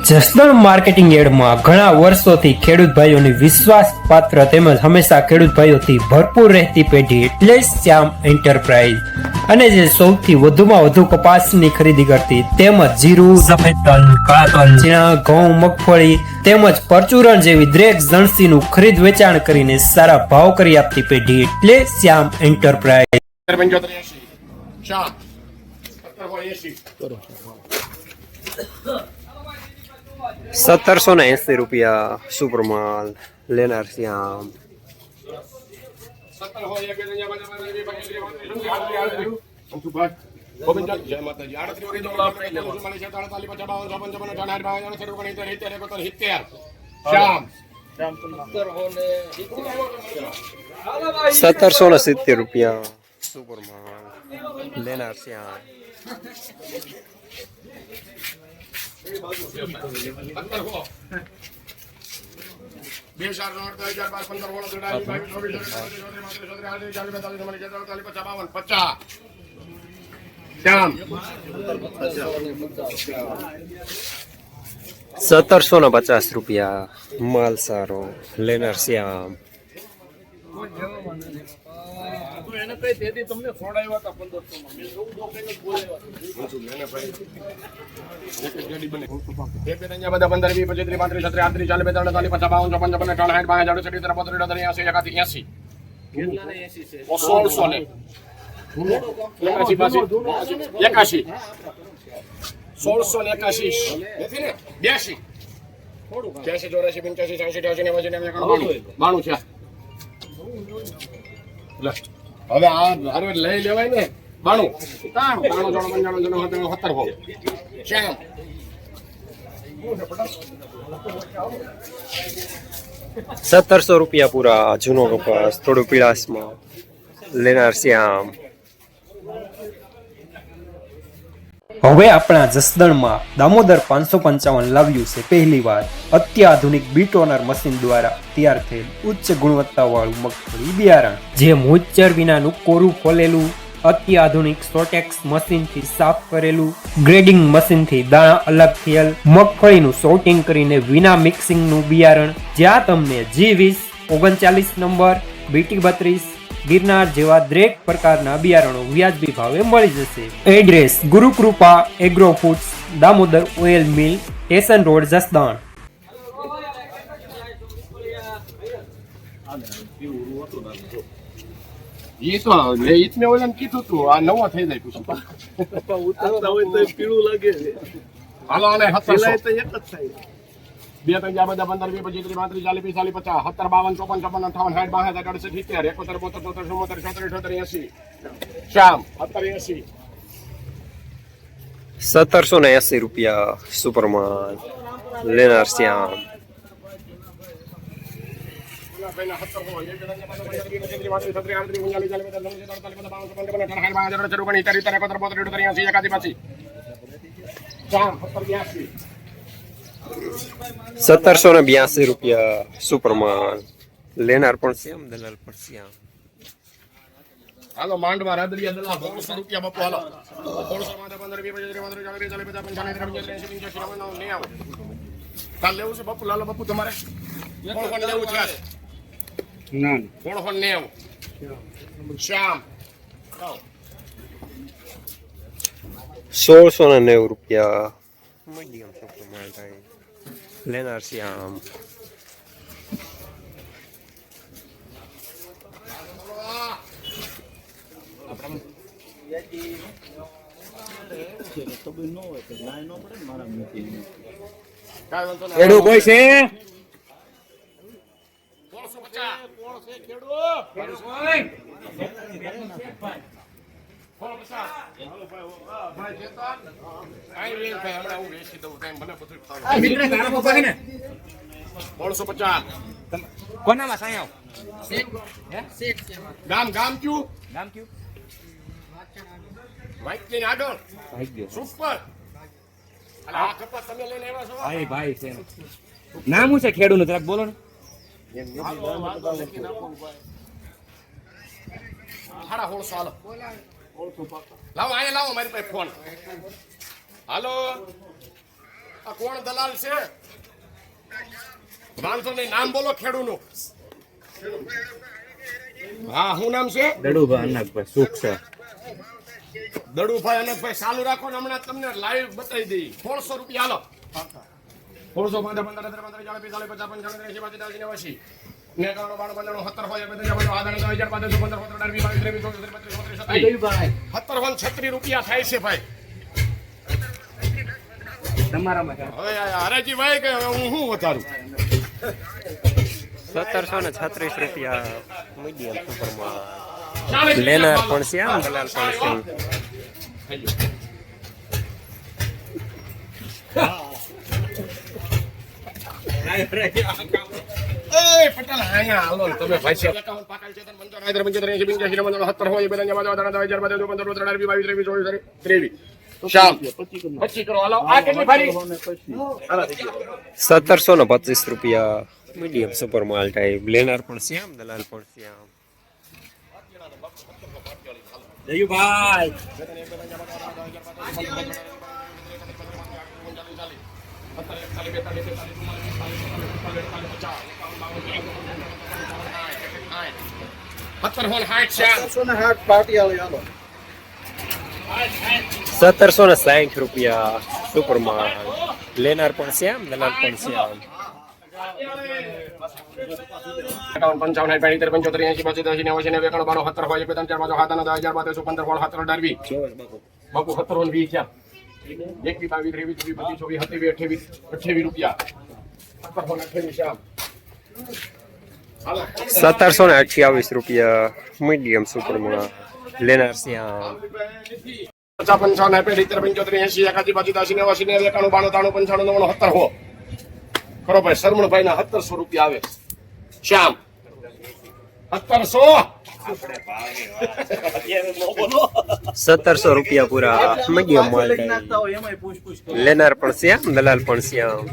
Jasdan marketing યાર્ડમાં ઘણા વર્ષોથી ખેડૂત ભાઈઓની વિશ્વાસપાત્ર તેમજ હંમેશા ખેડૂત ભાઈઓથી ભરપૂર રહેતી પેઢી એટલે શ્યામ એન્ટરપ્રાઇઝ અને જે સૌથી વધુમાં વધુ કપાસની ખરીદી કરતી તેમજ જીરું, સફેદ તલ, કાળા તલ, ચણા, ઘઉં, મગફળી તેમજ પરચુરણ જેવી દરેક જણસીનું ખરીદ વેચાણ કરીને સારા ભાવ કરી આપતી પેઢી એટલે શ્યામ એન્ટરપ્રાઇઝ. 1780 રૂપિયા સુપરમાલ લેનાર શ્યામ. ₹1770 સુપરમાલ લેનાર શ્યામ. ₹1750 માલ સારો લેનાર શ્યામ. હવે આ ધારો લઈ લેવાય ને 1700 રૂપિયા પૂરા જૂનો કપાસ થોડું પીળાશમાં લેનાર શ્યામ. હવે આપણા જસદણમાં દામોદર 555 લાવ્યું છે પહેલી વાર અત્યાધુનિક બીટોનર મશીન દ્વારા તૈયાર થયેલ ઉચ્ચ ગુણવત્તા વાળું મગફળી બિયારણ, જે મોઇસ્ચર વિનાનું કોરું ફોલેલું, અત્યાધુનિક સોટેક્સ મશીનથી સાફ કરેલું, ગ્રેડિંગ મશીનથી દાણા અલગ થયેલ મગફળીનું સોર્ટિંગ કરીને વિના મિક્સિંગનું બિયારણ, જ્યાં તમને G20, 39 નંબર, BT32, ગિરનાર જેવા દરેક પ્રકારના બિયારણો વ્યાજબી ભાવે મળી જશે. Address Gurukrupa Agro Foods, Damodar Oil Mill, Station Road, Jasdan. એ તો મેં ઓલા કીધું તું આ નવો થઈ જાય પછી ઉતારતા હોય તો પીળું લાગે છે. હાલો આને 1700 તો એક જ થાય. 2 5 બધા 15 20 25 30 40 50 52 54 55 58 62 63 શ્યામ 1780 ₹1780 રૂપિયા સુપરમાલ લેનાર શ્યામ. ₹1782 રૂપિયા સુપરમાલ લેનાર પણ શ્યામ, દલાલ પણ શ્યામ. હાલો માંડવા રાદડિયા દલાલ 100 રૂપિયા બાપુ. હાલો 100 કાલ લેવું છે બાપુ? લાલો બાપુ તમારે કોણ લેવું છે? ના કોણ લેવું? શ્યામ 1690 રૂપિયા મીડિયમ સુપરમાલ થાય લેનાર શ્યામ. ખેડૂ કોઈ છે? કોનામાં સાયા ગામ ગામ ક્યુ નામ કયું? વાઇટની આગળ સુપર. આ કપાસ તમે લઈને આવ્યા છો? ભાઈ ભાઈ છે. નામ શું છે ખેડૂનું જરાક બોલો ને. હાડા 1600 હાલો લાવો અહીંયા લાવો મારી પાસે ફોન. હાલો આ કોણ દલાલ છે? વાંધો નહીં, નામ બોલો ખેડૂનું. હા, શું નામ છે? દડુભા અનાકભાઈ સુખ છે. દડુભાઈ અનંતભાઈ ચાલુ રાખો ને હમણાં તમને લાઈવ બતાવી દઈ. 1600 રૂપિયા હાલો. 1600 15 15 15 40 50 55 80 85 90 ને 92 92 70 હોય બધા જવાનો આધાર 2515 15 20 22 17 રૂપિયા થાય છે ભાઈ. તમારામાં હવે હરાજી ભાઈ કે હવે હું શું વધારું? 1736 રૂપિયા મીડિયમ સુપરમાં ચાલે છે. લેનાર પણ છે આમ દલાલ પણ છે. થઈ ગયું. એ પટેલ અહીંયા હાલો ને તમે ભાઈ છે. 51 પાકલ છે 55 75 80 85 90 70 હોય બધા જવા 2000 15 15 22 23 23 શ્યામ 25 કરો હાલો. આ કેટલી ફારી? 1725 રૂપિયા મીડિયમ સુપર માલ ટાઈપ લેનાર પણ છે આમ દલાલ પણ છે આમ. જયુભાઈ સત્તરસો ને 60 રૂપિયા સુપર માલ લેનાર પણ છે આમ દલાલ પણ છે આમ. 55 75 75 80 85 90 91 92 70 હોય 45 50 70 15 16 17 બાપુ 17 20 છે. 21 22 23 24 27 28 રૂપિયા 1728 શ્યામ. હાલો 1728 રૂપિયા મીડિયમ સુપર માલ લેનાર છે આમ. 55 75 75 80 81 85 90 91 92 93 95 70 હો કરો ભાઈ. શરમણભાઈ ના 1700 રૂપિયા આવે શ્યામ. 1700 રૂપિયા પૂરા મીડિયમ માલ ટાઈપ લેનાર પણ છે આમ દલાલ પણ છે આમ.